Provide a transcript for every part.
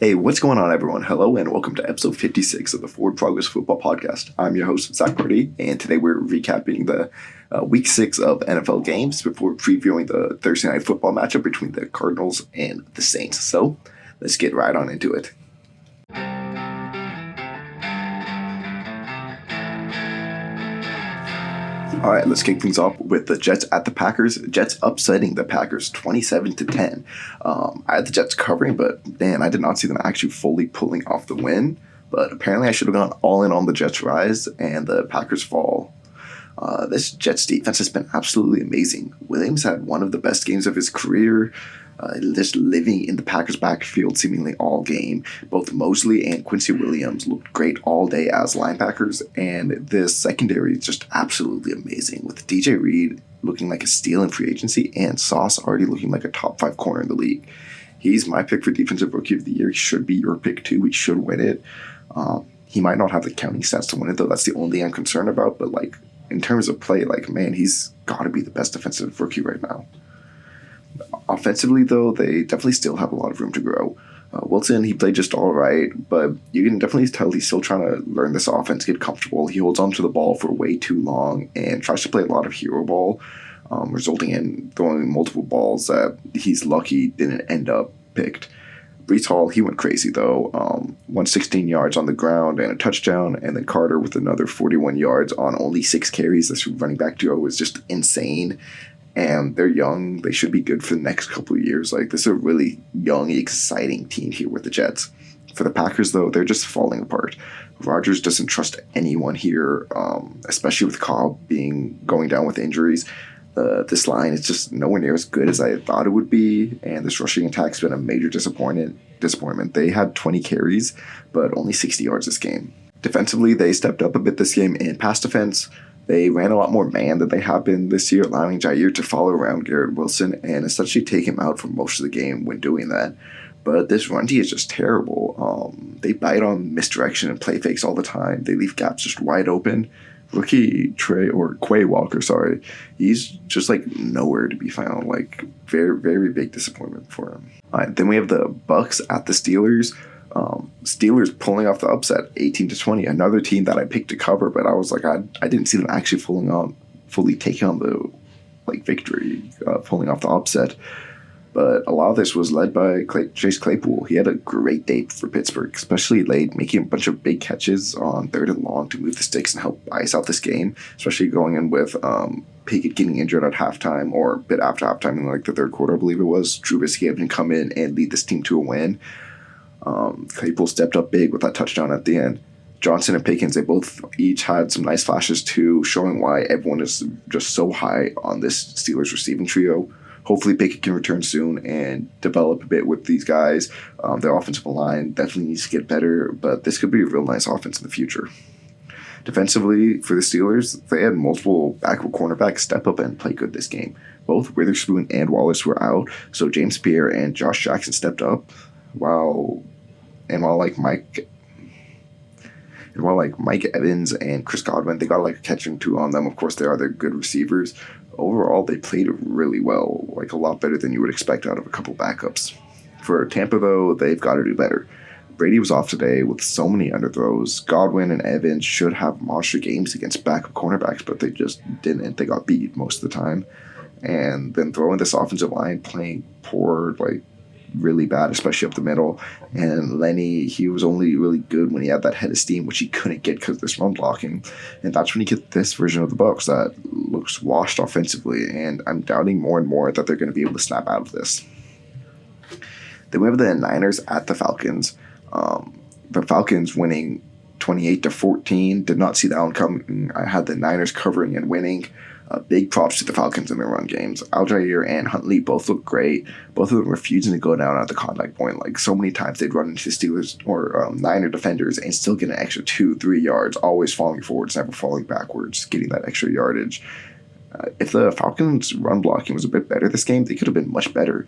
Hey, what's going on, everyone? Hello, and welcome to episode 56 of the Forward Progress Football Podcast. I'm your host, Zach Purdy, and today we're recapping the Week 6 of NFL games before previewing the Thursday Night Football matchup between the Cardinals and the Saints. So, let's get right on into it. All right, let's kick things off with the Jets at the Packers. Jets upsetting the Packers 27-10. I had the Jets covering, but man, I did not see them actually fully pulling off the win. But apparently I should have gone all in on the Jets' rise and the Packers' fall. This Jets defense has been absolutely amazing. Williams had one of the best games of his career, just living in the Packers' backfield seemingly all game. Both Mosley and Quincy Williams looked great all day as linebackers, and this secondary is just absolutely amazing, with DJ Reed looking like a steal in free agency and Sauce already looking like a top 5 corner in the league. He's my pick for Defensive Rookie of the Year. He should be your pick too. He should win it. He might not have the counting stats to win it, though. That's the only thing I'm concerned about, but in terms of play, man, he's got to be the best defensive rookie right now. Offensively, though, they definitely still have a lot of room to grow. Wilson, he played just all right, but you can definitely tell he's still trying to learn this offense, get comfortable. He holds on to the ball for way too long and tries to play a lot of hero ball, resulting in throwing multiple balls that he's lucky didn't end up picked. Breece Hall, he went crazy, though. 116 yards on the ground and a touchdown, and then Carter with another 41 yards on only 6 carries. This running back duo was just insane. And they're young. They should be good for the next couple of years. This is a really young, exciting team here with the Jets. For the Packers, though, they're just falling apart. Rodgers doesn't trust anyone here, especially with Cobb going down with injuries. This line is just nowhere near as good as I thought it would be, and this rushing attack's been a major disappointment. They had 20 carries, but only 60 yards this game. Defensively, they stepped up a bit this game in pass defense. They ran a lot more man than they have been this year, allowing Jair to follow around Garrett Wilson and essentially take him out for most of the game when doing that. But this run D is just terrible. They bite on misdirection and play fakes all the time. They leave gaps just wide open. Rookie Quay Walker, he's just nowhere to be found. Very, very big disappointment for him. All right, then we have the Bucks at the Steelers. Steelers pulling off the upset 18-20, another team that I picked to cover, but I was I didn't see them actually fully taking on the victory, pulling off the upset. But a lot of this was led by Chase Claypool. He had a great day for Pittsburgh, especially late, making a bunch of big catches on 3rd and long to move the sticks and help ice out this game, especially going in with Pickett getting injured at halftime or a bit after halftime in the 3rd quarter, I believe it was. Trubisky having to come in and lead this team to a win. Claypool stepped up big with that touchdown at the end. Johnson and Pickens, they both each had some nice flashes too, showing why everyone is just so high on this Steelers receiving trio. Hopefully Pickett can return soon and develop a bit with these guys. Their offensive line definitely needs to get better, but this could be a real nice offense in the future. Defensively, for the Steelers, they had multiple backup cornerbacks step up and play good this game. Both Witherspoon and Wallace were out, so James Pierre and Josh Jackson stepped up. While Mike Evans and Chris Godwin, they got a catch and 2 on them. Of course, they're good receivers. Overall, they played really well, a lot better than you would expect out of a couple backups. For Tampa, though, they've got to do better. Brady was off today with so many underthrows. Godwin and Evans should have monster games against backup cornerbacks, but they just didn't. They got beat most of the time. And then throwing this offensive line playing poor, really bad, especially up the middle. And Lenny, he was only really good when he had that head of steam, which he couldn't get because of this run blocking. And that's when you get this version of the Bucs that looks washed offensively. And I'm doubting more and more that they're going to be able to snap out of this. Then we have the Niners at the Falcons. The Falcons winning 28-14. Did not see that one coming. I had the Niners covering and winning. Big props to the Falcons in their run games. Aljair and Huntley both look great. Both of them refusing to go down at the contact point. So many times they'd run into Steelers or Niner defenders and still get an extra 2-3 yards, always falling forwards, never falling backwards, getting that extra yardage. If the Falcons' run blocking was a bit better this game, they could have been much better.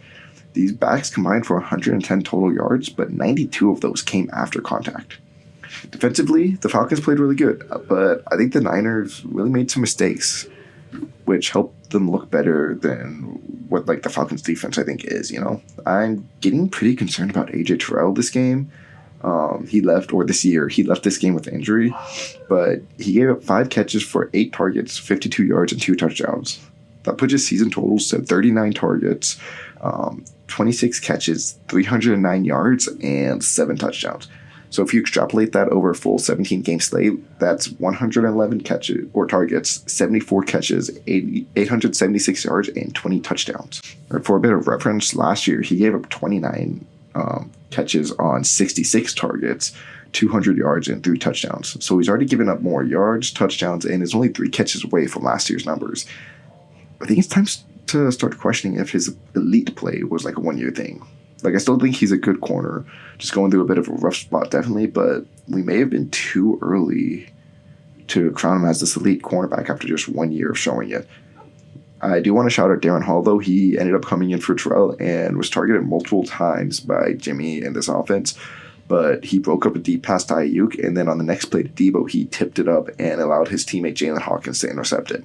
These backs combined for 110 total yards, but 92 of those came after contact. Defensively, the Falcons played really good, but I think the Niners really made some mistakes. which helped them look better than what like the Falcons defense I think is. I'm getting pretty concerned about AJ Terrell this game. This year, he left this game with injury, but he gave up 5 catches for 8 targets, 52 yards, and 2 touchdowns. That puts his season totals to 39 targets, 26 catches, 309 yards, and 7 touchdowns. So if you extrapolate that over a full 17-game slate, that's 111 catches or targets, 74 catches, 876 yards, and 20 touchdowns. For a bit of reference, last year he gave up 29 catches on 66 targets, 200 yards, and 3 touchdowns. So he's already given up more yards, touchdowns, and is only 3 catches away from last year's numbers. I think it's time to start questioning if his elite play was like a one-year thing. Like, I still think he's a good corner, just going through a bit of a rough spot, definitely, but we may have been too early to crown him as this elite cornerback after just 1 year of showing it. I do want to shout out Darren Hall, though. He ended up coming in for Terrell and was targeted multiple times by Jimmy in this offense, but he broke up a deep pass to Ayuk, and then on the next play to Debo, he tipped it up and allowed his teammate Jalen Hawkins to intercept it.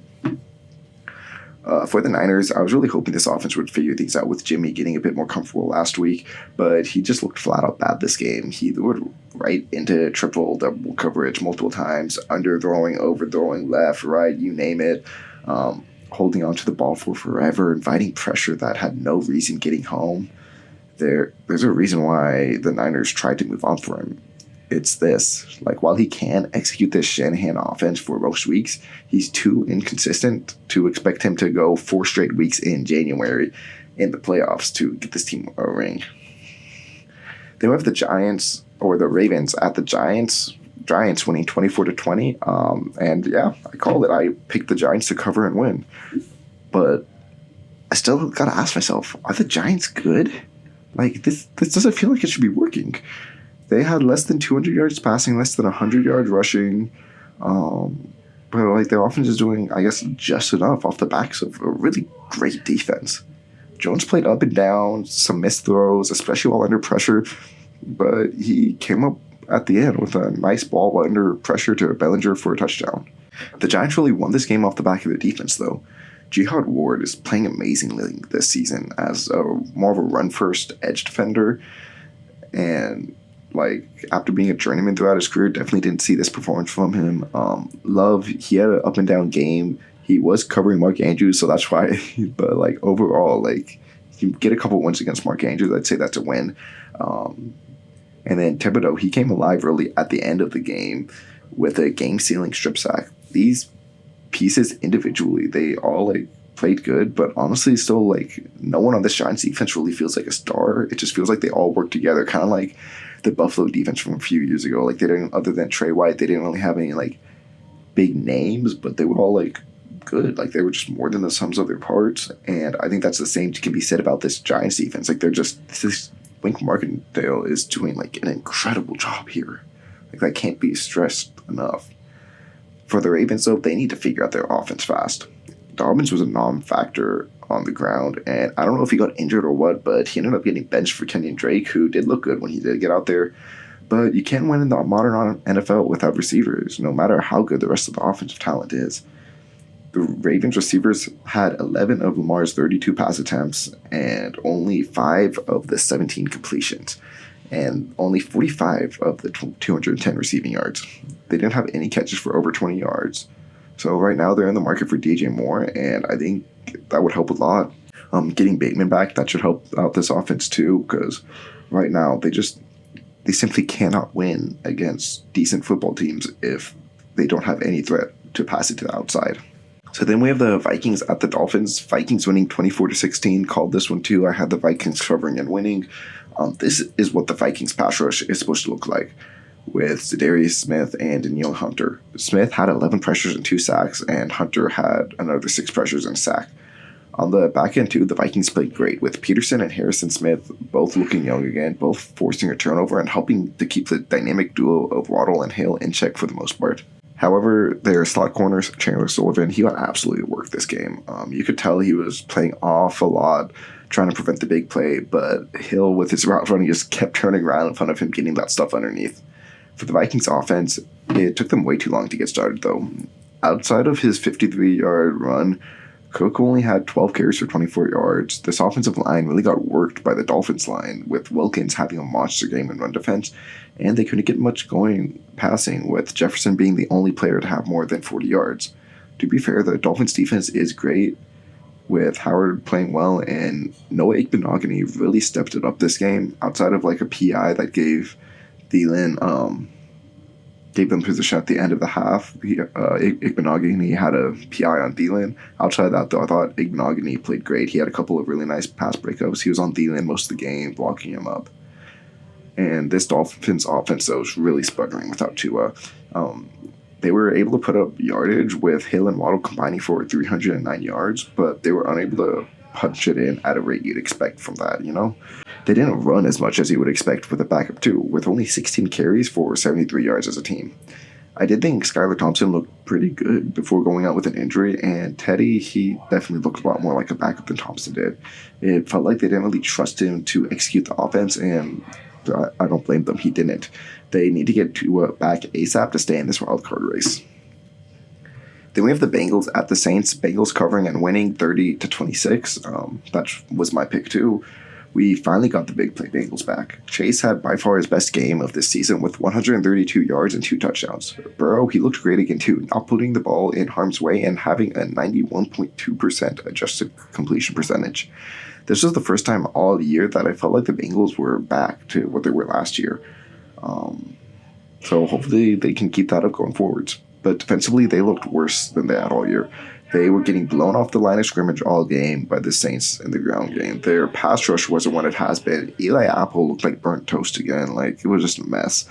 For the Niners, I was really hoping this offense would figure things out with Jimmy getting a bit more comfortable last week, but he just looked flat out bad this game. He lured right into triple, double coverage multiple times, underthrowing, overthrowing, left, right, you name it, holding onto the ball for forever, inviting pressure that had no reason getting home. There's a reason why the Niners tried to move on for him. It's this. Like, while he can execute this Shanahan offense for most weeks, he's too inconsistent to expect him to go 4 straight weeks in January in the playoffs to get this team a ring. Then we have the Ravens at the Giants. Giants winning 24-20. And yeah, I called it. I picked the Giants to cover and win. But I still gotta ask myself, are the Giants good? Like, this doesn't feel like it should be working. They had less than 200 yards passing, less than 100 yards rushing. But like, their offense is doing, I guess, just enough off the backs of a really great defense. Jones played up and down, some missed throws, especially while under pressure. But he came up at the end with a nice ball under pressure to Bellinger for a touchdown. The Giants really won this game off the back of their defense, though. Jihad Ward is playing amazingly this season as more of a run-first edge defender. And like, after being a journeyman throughout his career, definitely didn't see this performance from him. Love, he had an up-and-down game. He was covering Mark Andrews, so that's why. But like, overall, like, you get a couple wins against Mark Andrews, I'd say that's a win. And then Thibodeau, he came alive early at the end of the game with a game-sealing strip sack. These pieces individually, they all like played good, but honestly, still like, no one on this Giants defense really feels like a star. It just feels like they all work together, kind of like the Buffalo defense from a few years ago. Like, they didn't, other than Trey White, they didn't really have any like big names, but they were all like good. Like, they were just more than the sums of their parts. And I think that's the same can be said about this Giants defense. Like, this Wink Martindale is doing like an incredible job here. Like, that can't be stressed enough. For the Ravens, though, they need to figure out their offense fast. Dobbins was a non-factor on the ground, and I don't know if he got injured or what, but he ended up getting benched for Kenyon Drake, who did look good when he did get out there. But you can't win in the modern NFL without receivers, no matter how good the rest of the offensive talent is. The Ravens receivers had 11 of Lamar's 32 pass attempts and only 5 of the 17 completions, and only 45 of the 210 receiving yards. They didn't have any catches for over 20 yards. So right now they're in the market for DJ Moore, and I think that would help a lot. Getting Bateman back, that should help out this offense too, because right now they simply cannot win against decent football teams if they don't have any threat to pass it to the outside. So then we have the Vikings at the Dolphins. Vikings winning 24-16. Called this one too. I had the Vikings covering and winning. This is what the Vikings pass rush is supposed to look like, with Za'Darius Smith and Danielle Hunter. Smith had 11 pressures and 2 sacks, and Hunter had another 6 pressures and a sack. On the back end, too, the Vikings played great, with Peterson and Harrison Smith both looking young again, both forcing a turnover and helping to keep the dynamic duo of Waddle and Hill in check for the most part. However, their slot corners, Chandler Sullivan, he got absolutely worked this game. You could tell he was playing off a lot, trying to prevent the big play, but Hill, with his route running, just kept turning around in front of him, getting that stuff underneath. For the Vikings offense, it took them way too long to get started, though. Outside of his 53-yard run, Cook only had 12 carries for 24 yards. This offensive line really got worked by the Dolphins line, with Wilkins having a monster game in run defense, and they couldn't get much going passing, with Jefferson being the only player to have more than 40 yards. To be fair, the Dolphins defense is great, with Howard playing well, and Noah Igbenogany really stepped it up this game, outside of like a PI that gave them position at the end of the half. Igbenogany had a PI on Thielen. Outside of that, though, I thought Igbenogany played great. He had a couple of really nice pass breakups. He was on Thielen most of the game, blocking him up. And this Dolphins offense, though, was really sputtering without Tua. They were able to put up yardage with Hill and Waddle combining for 309 yards, but they were unable to punch it in at a rate you'd expect from that, you know? They didn't run as much as you would expect with a backup too, with only 16 carries for 73 yards as a team. I did think Skylar Thompson looked pretty good before going out with an injury, and Teddy, he definitely looked a lot more like a backup than Thompson did. It felt like they didn't really trust him to execute the offense, and I don't blame them. He didn't. They need to get Tua back ASAP to stay in this wild card race. Then we have the Bengals at the Saints. Bengals covering and winning 30-26. That was my pick too. We finally got the big play Bengals back. Chase had by far his best game of this season with 132 yards and 2 touchdowns. Burrow, he looked great again too, not putting the ball in harm's way and having a 91.2% adjusted completion percentage. This was the first time all year that I felt like the Bengals were back to what they were last year. So hopefully they can keep that up going forwards. But defensively, they looked worse than they had all year. They were getting blown off the line of scrimmage all game by the Saints in the ground game. Their pass rush wasn't what it has been. Eli Apple looked like burnt toast again. Like, it was just a mess.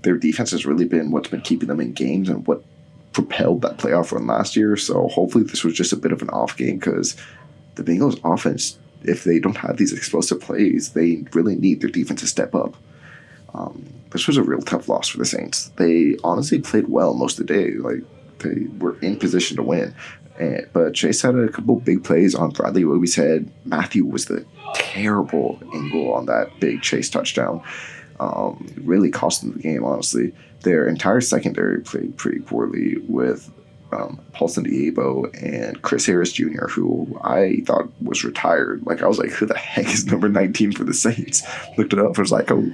Their defense has really been what's been keeping them in games and what propelled that playoff run last year. So hopefully this was just a bit of an off game, because the Bengals offense, if they don't have these explosive plays, they really need their defense to step up. This was a real tough loss for the Saints. They honestly played well most of the day. Like, they were in position to win. But Chase had a couple big plays on Bradley. What we said, Matthew was the terrible angle on that big Chase touchdown. Really cost them the game, honestly. Their entire secondary played pretty poorly with Paulson Diabo and Chris Harris Jr., who I thought was retired. Like, I was like, who the heck is number 19 for the Saints? Looked it up. I was like, oh,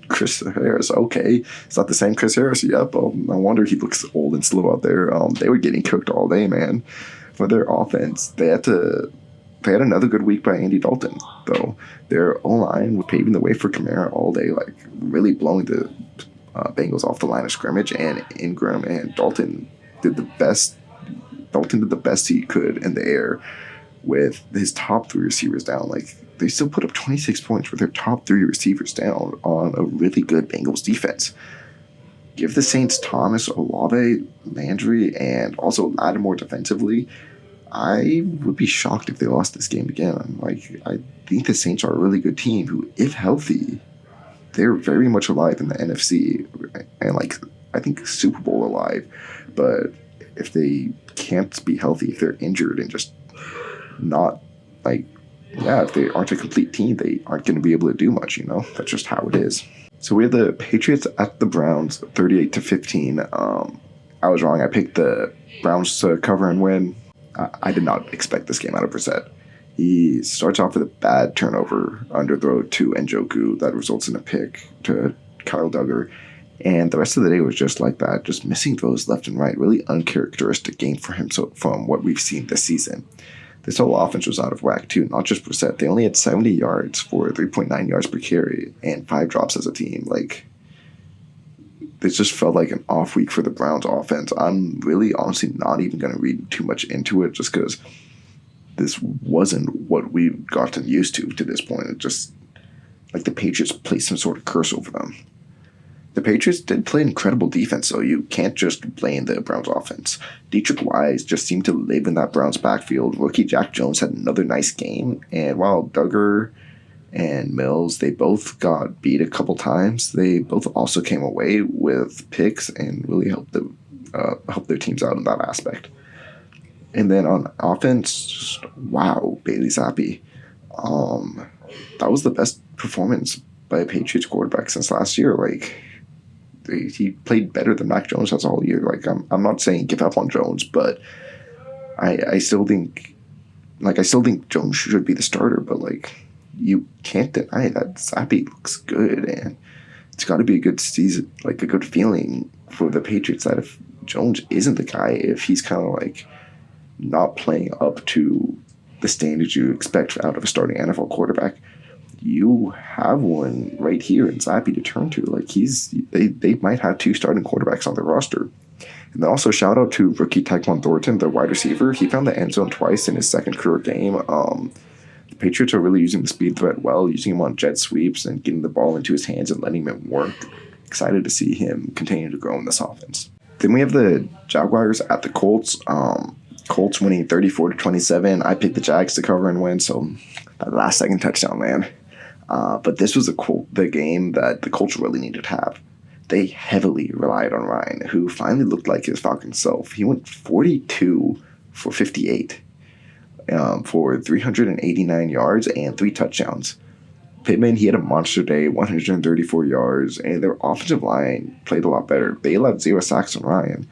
Chris Harris, okay. It's not the same Chris Harris. Yep. No wonder he looks old and slow out there. They were getting cooked all day, man. For their offense, they had another good week by Andy Dalton, though. Their O-line was paving the way for Kamara all day, like really blowing the Bengals off the line of scrimmage. And Ingram and Dalton did the best. Dalton did the best he could in the air with his top 3 receivers down. Like, they still put up 26 points with their top 3 receivers down on a really good Bengals defense. Give the Saints Thomas, Olave, Landry, and also Lattimore defensively. I would be shocked if they lost this game again. Like, I think the Saints are a really good team who, if healthy, they're very much alive in the NFC. And, like, I think Super Bowl alive. But if they can't be healthy, if they're injured and just not, like, if they aren't a complete team, they aren't going to be able to do much, you know? That's just how it is. So we have the Patriots at the Browns, 38-15. I was wrong. I picked the Browns to cover and win. I did not expect this game out of Brissett. He starts off with a bad turnover, underthrow to Njoku that results in a pick to Kyle Duggar. And the rest of the day was just like that, just missing throws left and right. Really uncharacteristic game for him from what we've seen this season. This whole offense was out of whack, too, not just Brissett. They only had 70 yards for 3.9 yards per carry and 5 drops as a team. Like, this just felt like an off week for the Browns offense. I'm really honestly not even going to read too much into it, just because this wasn't what we gotten used to this point. It just, like, the Patriots placed some sort of curse over them. The Patriots did play incredible defense, so you can't just blame the Browns offense. Dietrich Wise just seemed to live in that Browns backfield. Rookie Jack Jones had another nice game, and while Duggar and Mills, they both got beat a couple times, they both also came away with picks and really helped their teams out in that aspect. And then on offense, just, wow, Bailey Zappi. That was the best performance by a Patriots quarterback since last year. Like, he played better than Mac Jones has all year. Like, I'm not saying give up on Jones, but I still think, I still think Jones should be the starter, but like, you can't deny that Zappe looks good, and it's got to be a good season, like a good feeling for the Patriots that if Jones isn't the guy, if he's kind of like not playing up to the standards you expect out of a starting NFL quarterback, you have one right here in Zappe to turn to. Like they might have two starting quarterbacks on their roster. And then also shout out to rookie Tyquan Thornton, the wide receiver. He found the end zone twice in his second career game. The Patriots are really using the speed threat well, using him on jet sweeps and getting the ball into his hands and letting him work. Excited to see him continue to grow in this offense. Then we have the Jaguars at the Colts. Colts winning 34-27. I picked the Jags to cover and win, so that last second touchdown, man. But this was the game that the Colts really needed to have. They heavily relied on Ryan, who finally looked like his Falcon self. He went 42 for 58 for 389 yards and 3 touchdowns. Pittman, he had a monster day, 134 yards, and their offensive line played a lot better. They allowed 0 sacks on Ryan.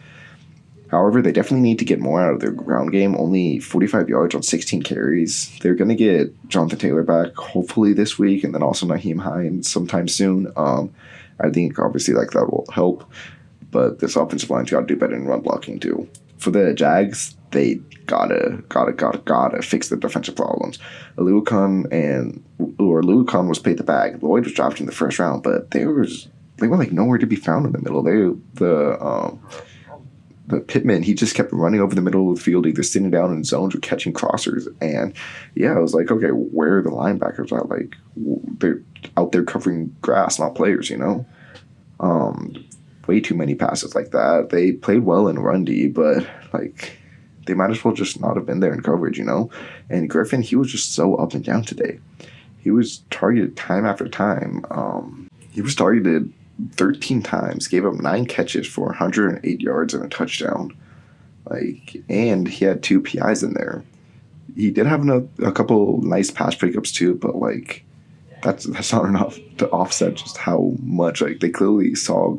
However, they definitely need to get more out of their ground game. Only 45 yards on 16 carries. They're going to get Jonathan Taylor back hopefully this week, and then also Naheem Hines sometime soon. I think obviously that will help, but this offensive line's got to do better in run blocking too. For the Jags, they gotta fix the defensive problems. Aluakon was paid the bag. Lloyd was dropped in the first round, but they were like nowhere to be found in the middle. The Pittman, he just kept running over the middle of the field, either sitting down in zones or catching crossers. And yeah, I was like, okay, where are the linebackers at? Like, they're out there covering grass, not players, you know? Way too many passes like that. They played well in run D, but like, they might as well just not have been there in coverage, you know? And Griffin, he was just so up and down today. He was targeted time after time. He was targeted 13 times, gave up 9 catches for 108 yards and a touchdown. And he had 2 PIs in there. He did have a couple nice pass breakups too, but that's not enough to offset just how much they clearly saw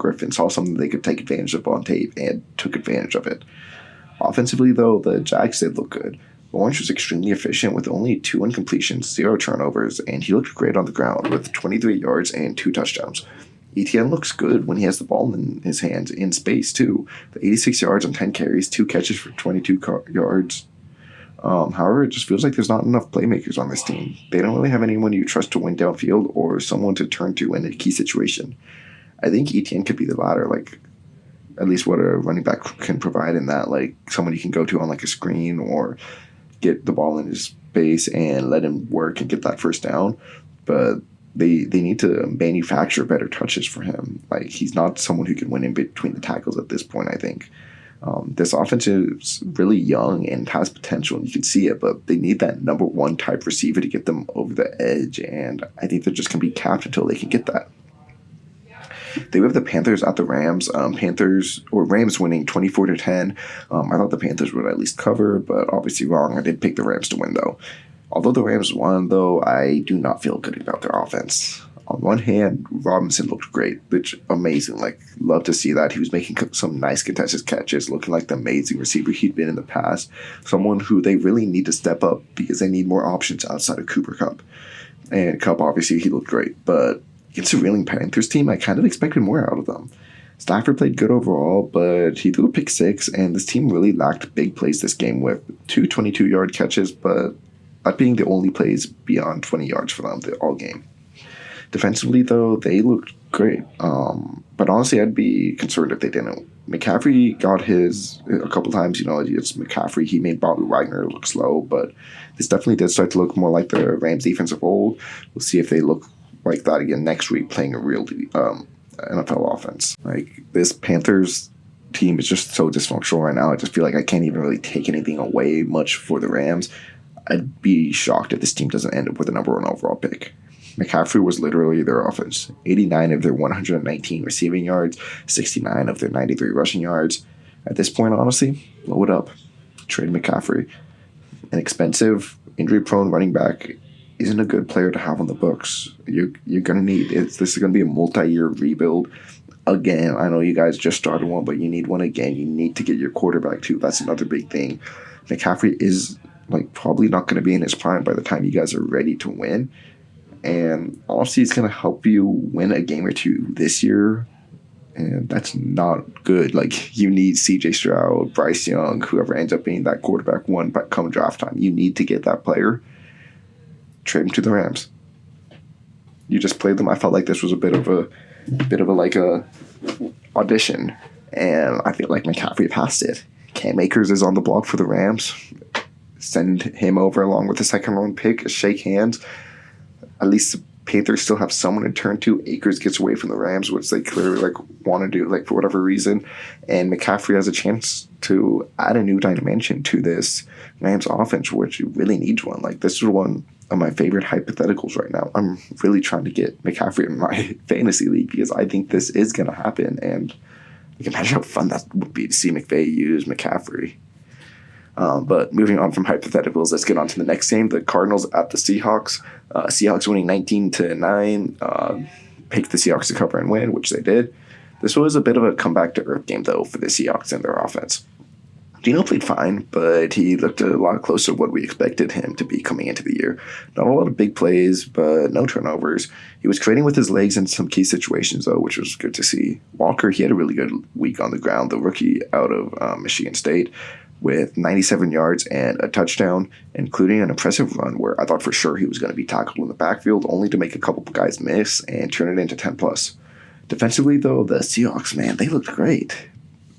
something they could take advantage of on tape and took advantage of it. Offensively though, the Jags did look good. Lawrence was extremely efficient with only 2 incompletions, 0 turnovers, and he looked great on the ground with 23 yards and 2 touchdowns. ETN looks good when he has the ball in his hands in space too. The 86 yards on 10 carries, 2 catches for 22 yards. However, it just feels like there's not enough playmakers on this team. They don't really have anyone you trust to win downfield or someone to turn to in a key situation. I think ETN could be the latter, at least what a running back can provide in that, someone you can go to on a screen or get the ball in his space and let him work and get that first down. But they need to manufacture better touches for him. He's not someone who can win in between the tackles at this point, I think. This offense is really young and has potential, and you can see it, but they need that number 1 type receiver to get them over the edge, and I think they're just going to be capped until they can get that. They have the Panthers at the Rams. Rams winning 24-10. I thought the Panthers would at least cover, but obviously wrong. I did pick the Rams to win, though. Although the Rams won, though, I do not feel good about their offense. On one hand, Robinson looked great, which amazing. Love to see that. He was making some nice contested catches, looking like the amazing receiver he'd been in the past. Someone who they really need to step up because they need more options outside of Cooper Kupp. And Kupp, obviously, he looked great. But against the reeling Panthers team, I kind of expected more out of them. Stafford played good overall, but he threw a pick 6, and this team really lacked big plays this game with 2 22-yard catches, but that being the only plays beyond 20 yards for them all game. Defensively, though, they looked great. But honestly, I'd be concerned if they didn't. McCaffrey got his a couple times. It's McCaffrey. He made Bobby Wagner look slow, but this definitely did start to look more like the Rams defense of old. We'll see if they look like that again next week, playing a real NFL offense. This Panthers team is just so dysfunctional right now. I just feel like I can't even really take anything away much for the Rams. I'd be shocked if this team doesn't end up with a number 1 overall pick. McCaffrey was literally their offense. 89 of their 119 receiving yards, 69 of their 93 rushing yards. At this point, honestly, blow it up. Trade McCaffrey. An expensive, injury-prone running back isn't a good player to have on the books. You're going to need it. This is going to be a multi-year rebuild. Again, I know you guys just started one, but you need one again. You need to get your quarterback too. That's another big thing. McCaffrey is like probably not going to be in his prime by the time you guys are ready to win. And honestly, it's going to help you win a game or two this year. And that's not good. Like, you need CJ Stroud, Bryce Young, whoever ends up being that quarterback one come draft time. You need to get that player. Trade him to the Rams. You just played them. I felt like this was a bit of a audition. And I feel like McCaffrey passed it. Cam Akers is on the block for the Rams. Send him over along with the second round pick. Shake hands. At least the Panthers still have someone to turn to. Akers gets away from the Rams, which they clearly want to do for whatever reason. And McCaffrey has a chance to add a new dimension to this Rams offense, which really needs one. This is one of my favorite hypotheticals right now. I'm really trying to get McCaffrey in my fantasy league because I think this is going to happen. And you can imagine how fun that would be to see McVay use McCaffrey. But moving on from hypotheticals, let's get on to the next game. The Cardinals at the Seahawks. Seahawks winning 19-9. Picked the Seahawks to cover and win, which they did. This was a bit of a comeback to earth game, though, for the Seahawks and their offense. Geno played fine, but he looked a lot closer to what we expected him to be coming into the year. Not a lot of big plays, but no turnovers. He was creating with his legs in some key situations, though, which was good to see. Walker, he had a really good week on the ground, the rookie out of Michigan State, with 97 yards and a touchdown, including an impressive run where I thought for sure he was going to be tackled in the backfield, only to make a couple of guys miss and turn it into 10+. Defensively, though, the Seahawks, man, they looked great.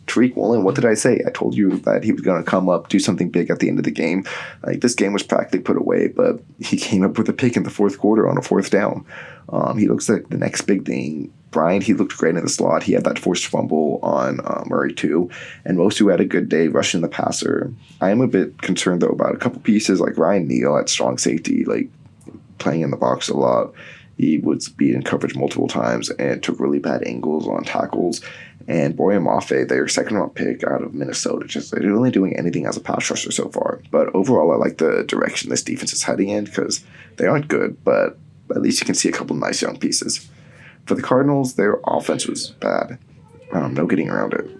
Tariq Woolen, what did I say? I told you that he was going to come up, do something big at the end of the game. This game was practically put away, but he came up with a pick in the fourth quarter on a fourth down. He looks like the next big thing. Bryant, he looked great in the slot. He had that forced fumble on Murray, too. And Mosu had a good day rushing the passer. I am a bit concerned, though, about a couple pieces like Ryan Neal at strong safety, playing in the box a lot. He was beat in coverage multiple times and took really bad angles on tackles. And Boye Mafe, their second-round pick out of Minnesota, they're only doing anything as a pass rusher so far. But overall, I like the direction this defense is heading in because they aren't good, but at least you can see a couple nice young pieces. For the Cardinals, their offense was bad. No getting around it.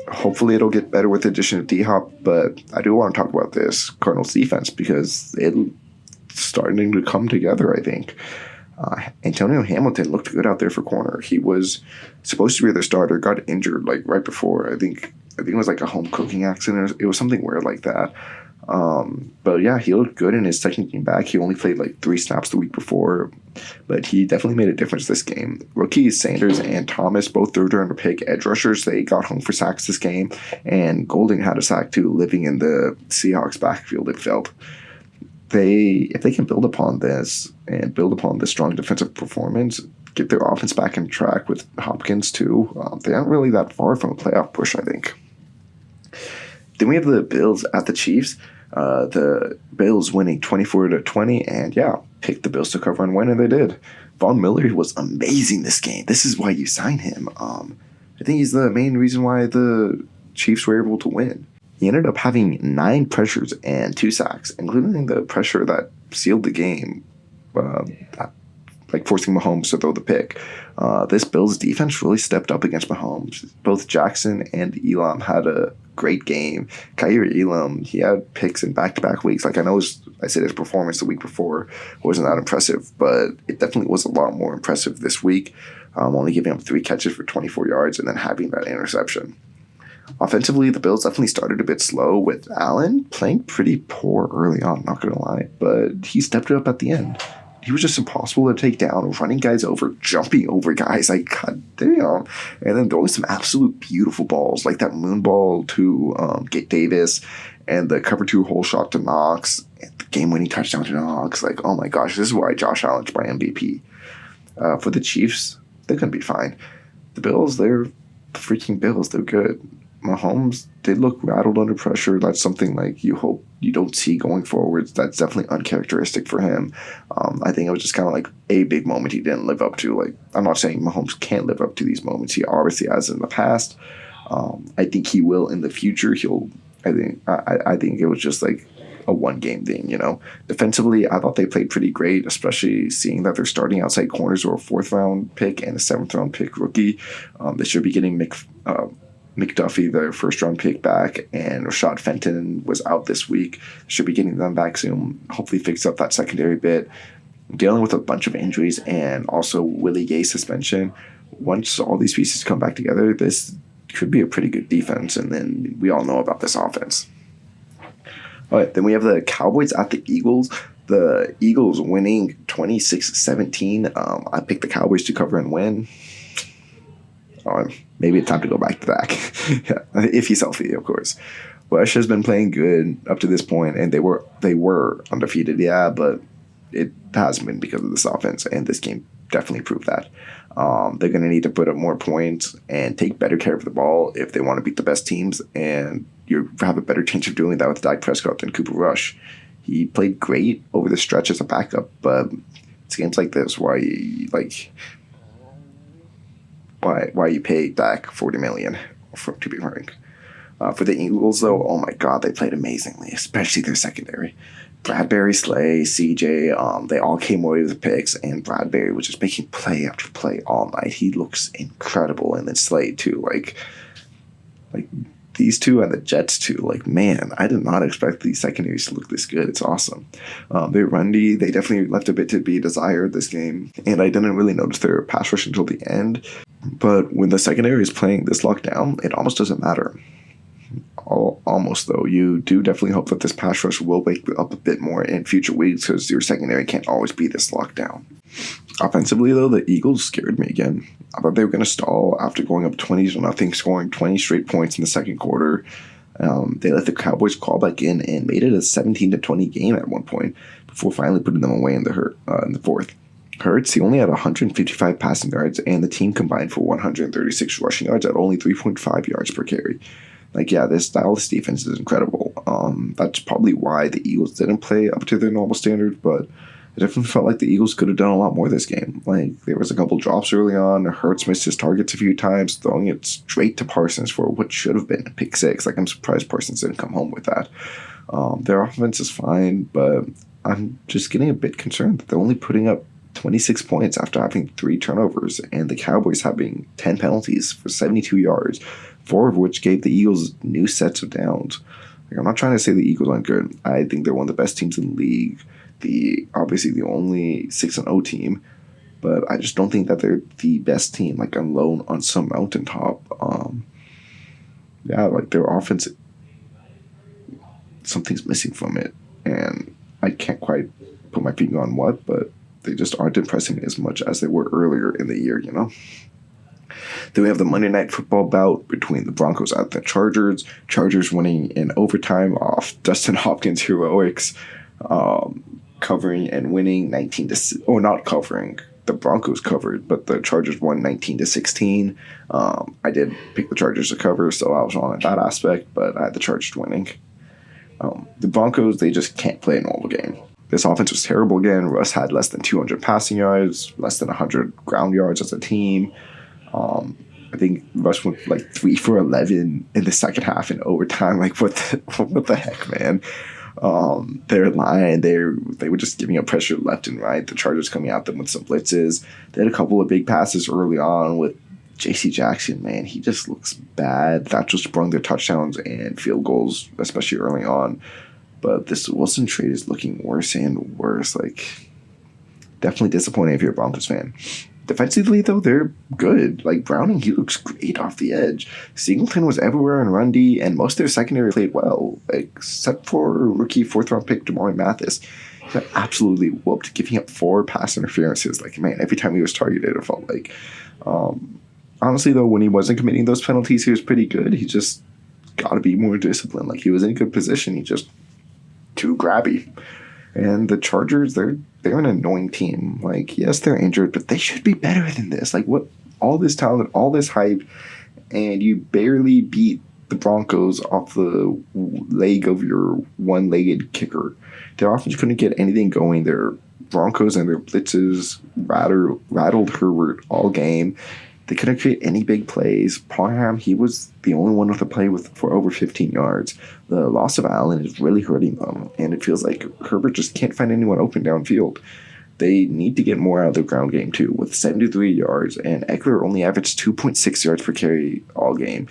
Hopefully it'll get better with the addition of D-Hop, but I do want to talk about this Cardinals defense because it's starting to come together, I think. Antonio Hamilton looked good out there for corner. He was supposed to be their starter, got injured right before. I think it was a home cooking accident. It was something weird like that. But yeah, he looked good in his second game back. He only played 3 snaps the week before, but he definitely made a difference this game. Rookies Sanders and Thomas, both third-round pick edge rushers, they got home for sacks this game, and Golding had a sack too, living in the Seahawks backfield, it felt. If they can build upon this and build upon this strong defensive performance, get their offense back in track with Hopkins too, they aren't really that far from a playoff push, I think. Then we have the Bills at the Chiefs. The Bills winning 24-20, and yeah, picked the Bills to cover and win, and they did. Von Miller was amazing this game. This is why you sign him. I think he's the main reason why the Chiefs were able to win. He ended up having 9 pressures and 2 sacks, including the pressure that sealed the game, forcing Mahomes to throw the pick. This Bills defense really stepped up against Mahomes. Both Jackson and Elam had a great game. Kaiir Elam, he had picks in back-to-back weeks. I know I said his performance the week before wasn't that impressive, but it definitely was a lot more impressive this week, only giving up 3 catches for 24 yards and then having that interception. Offensively, the Bills definitely started a bit slow, with Allen playing pretty poor early on, not going to lie, but he stepped it up at the end. He was just impossible to take down, running guys over, jumping over guys, god damn, and then throwing some absolute beautiful balls, like that moon ball to Gabe Davis, and the cover 2 hole shot to Knox, and the game-winning touchdown to Knox. Oh my gosh, this is why Josh Allen's my MVP. For the Chiefs, they're going to be fine. The Bills, they're freaking Bills, they're good. Mahomes did look rattled under pressure. That's something you hope you don't see going forwards. That's definitely uncharacteristic for him. I think it was just kind of a big moment he didn't live up to. I'm not saying Mahomes can't live up to these moments. He obviously has in the past. I think he will in the future. I think it was just a one-game thing, Defensively, I thought they played pretty great, especially seeing that they're starting outside corners or a 4th-round pick and a 7th-round pick rookie. They should be getting McDuffie, their first-round pick, back, and Rashad Fenton was out this week. Should be getting them back soon. Hopefully fix up that secondary bit. Dealing with a bunch of injuries and also Willie Gay suspension. Once all these pieces come back together, this could be a pretty good defense, and then we all know about this offense. All right, then we have the Cowboys at the Eagles. The Eagles winning 26-17. I picked the Cowboys to cover and win. Maybe it's time to go back to Dak. Yeah, if he's healthy, of course. Bush has been playing good up to this point, and they were undefeated, yeah, but it hasn't been because of this offense, and this game definitely proved that. They're going to need to put up more points and take better care of the ball if they want to beat the best teams, and you have a better chance of doing that with Dak Prescott than Cooper Rush. He played great over the stretch as a backup, but it's games like this why you pay Dak $40 million to be frank. For the Eagles, though, oh my God, they played amazingly, especially their secondary. Bradbury, Slay, CJ, they all came away with picks, and Bradbury was just making play after play all night. He looks incredible, and then Slay too. Like these two and the Jets too. Like, man, I did not expect these secondaries to look this good. It's awesome. Their run D, they definitely left a bit to be desired this game, and I didn't really notice their pass rush until the end. But when the secondary is playing this lockdown, it almost doesn't matter. Almost, though. You do definitely hope that this pass rush will wake up a bit more in future weeks because your secondary can't always be this lockdown. Offensively, though, the Eagles scared me again. I thought they were going to stall after going up 20-0, scoring 20 straight points in the second quarter. They let the Cowboys call back in and made it a 17-20 game at one point before finally putting them away in the fourth. Hurts, he only had 155 passing yards, and the team combined for 136 rushing yards at only 3.5 yards per carry. This Dallas defense is incredible. That's probably why the Eagles didn't play up to their normal standard, but I definitely felt like the Eagles could have done a lot more this game. There was a couple drops early on. Hurts missed his targets a few times, throwing it straight to Parsons for what should have been a pick six. I'm surprised Parsons didn't come home with that. Their offense is fine, but I'm just getting a bit concerned that they're only putting up 26 points after having 3 turnovers, and the Cowboys having 10 penalties for 72 yards, 4 of which gave the Eagles new sets of downs. I'm not trying to say the Eagles aren't good. I think they're one of the best teams in the league. Obviously the only 6-0 team, but I just don't think that they're the best team, alone on some mountaintop. Their offense, something's missing from it, and I can't quite put my finger on what, but they just aren't impressing me as much as they were earlier in the year, Then we have the Monday Night Football bout between the Broncos at the Chargers. Chargers winning in overtime off Dustin Hopkins' heroics, covering and winning 19-6. Or not covering. The Broncos covered, but the Chargers won 19-16. I did pick the Chargers to cover, so I was wrong in that aspect, but I had the Chargers winning. The Broncos, they just can't play a normal game. This offense was terrible again. Russ had less than 200 passing yards, less than 100 ground yards as a team. I think Russ went 3 for 11 in the second half in overtime. What the heck, man? Their line, they were just giving up pressure left and right. The Chargers coming at them with some blitzes. They had a couple of big passes early on with J.C. Jackson. Man, he just looks bad. That just sprung their touchdowns and field goals, especially early on. But this Wilson trade is looking worse and worse. Definitely disappointing if you're a Broncos fan. Defensively, though, they're good. Browning, he looks great off the edge. Singleton was everywhere in run D, and most of their secondary played well, except for rookie 4th-round pick Jamari Mathis. He got absolutely whooped, giving up 4 pass interferences. Man, every time he was targeted, it felt like. Honestly, though, when he wasn't committing those penalties, he was pretty good. He just got to be more disciplined. He was in a good position. He just too grabby. And the Chargers, they're an annoying team. Yes, they're injured, but they should be better than this. What? All this talent, all this hype, and you barely beat the Broncos off the leg of your one-legged kicker. Their offense couldn't get anything going. Their Broncos and their blitzes rattled Herbert all game. They couldn't create any big plays. Parham, he was the only one with a play for over 15 yards. The loss of Allen is really hurting them, and it feels like Herbert just can't find anyone open downfield. They need to get more out of the ground game, too, with 73 yards, and Eckler only averaged 2.6 yards per carry all game.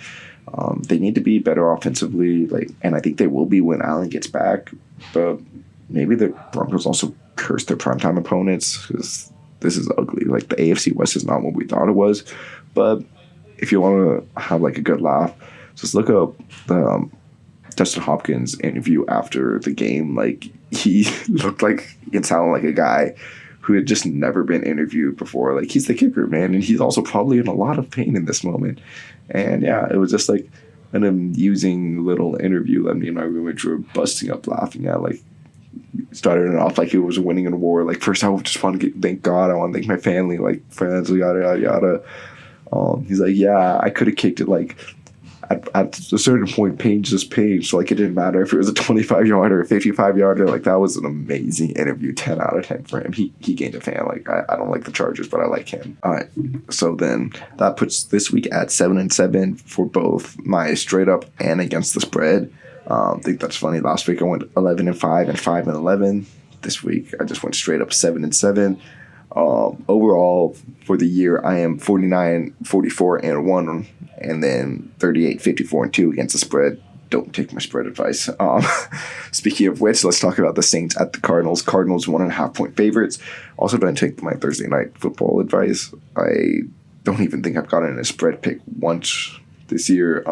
They need to be better offensively, and I think they will be when Allen gets back. But maybe the Broncos also curse their primetime opponents because this is ugly. Like, the AFC West is not what we thought it was. But if you want to have like a good laugh, just look up the Dustin Hopkins interview after the game. Like, he looked like and sounded like a guy who had just never been interviewed before. Like, he's the kicker, man, and he's also probably in a lot of pain in this moment. And yeah, it was just like an amusing little interview that me and my roommate were busting up laughing at. Like, started it off like it was winning a war. Like, first I just want to thank God, I want to thank my family, like friends, yada yada yada. He's like, yeah, I could have kicked it like at a certain point, Page just paged, so like it didn't matter if it was a 25-yarder or 55-yarder. Like, that was an amazing interview, 10 out of 10 for him. He gained a fan. Like, I don't like the Chargers, but I like him. All right, so then that puts this week at 7-7 for both my straight up and against the spread. I think that's funny. Last week I went 11-5 and 5-11. This week I just went straight up 7-7. Overall for the year, I am 49-44-1, and then 38-54-2 against the spread. Don't take my spread advice. Speaking of which, let's talk about the Saints at the Cardinals. Cardinals 1.5 point favorites. Also, don't take my Thursday night football advice. I don't even think I've gotten a spread pick once this year.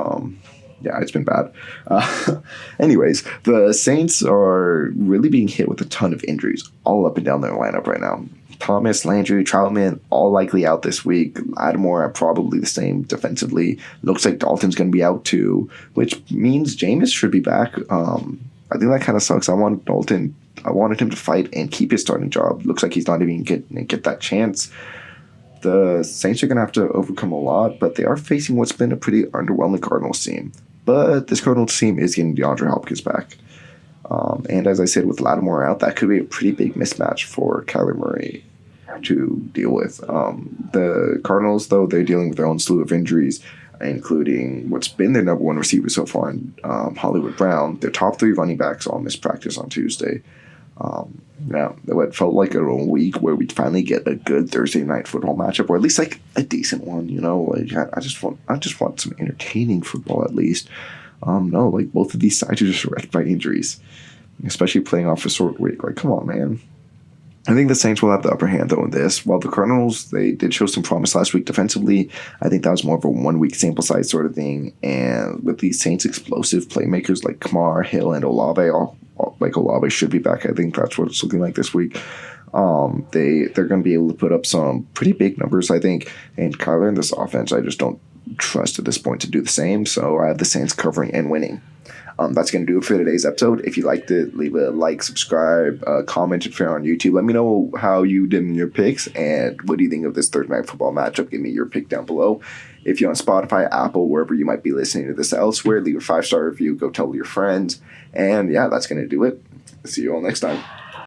Yeah, it's been bad. Anyways, the Saints are really being hit with a ton of injuries all up and down their lineup right now. Thomas, Landry, Troutman, all likely out this week. Lattimore probably the same defensively. Looks like Dalton's going to be out too, which means Jameis should be back. I think that kind of sucks. I want Dalton. I wanted him to fight and keep his starting job. Looks like he's not even going to get that chance. The Saints are going to have to overcome a lot, but they are facing what's been a pretty underwhelming Cardinals team. But this Cardinals team is getting DeAndre Hopkins back. And as I said, with Lattimore out, that could be a pretty big mismatch for Kyler Murray to deal with. The Cardinals, though, they're dealing with their own slew of injuries, including what's been their number one receiver so far in Hollywood Brown. Their top three running backs all missed practice on Tuesday. Yeah, it felt like a week where we'd finally get a good Thursday night football matchup, or at least like a decent one. You know, like I just want some entertaining football at least. No, like both of these sides are just wrecked by injuries, especially playing off a short week. Like, come on, man. I think the Saints will have the upper hand, though, in this. While the Cardinals, they did show some promise last week defensively, I think that was more of a one-week sample size sort of thing. And with these Saints' explosive playmakers like Kamar, Hill, and Olave, like Olave should be back. I think that's what it's looking like this week. They're going to be able to put up some pretty big numbers, I think. And Kyler in this offense, I just don't trust at this point to do the same. So I have the Saints covering and winning. That's going to do it for today's episode. If you liked it, leave a like, subscribe, comment if you're on YouTube. Let me know how you did in your picks and what do you think of this Thursday night football matchup. Give me your pick down below. If you're on Spotify, Apple, wherever you might be listening to this elsewhere, leave a 5-star review. Go tell your friends. And yeah, that's going to do it. See you all next time.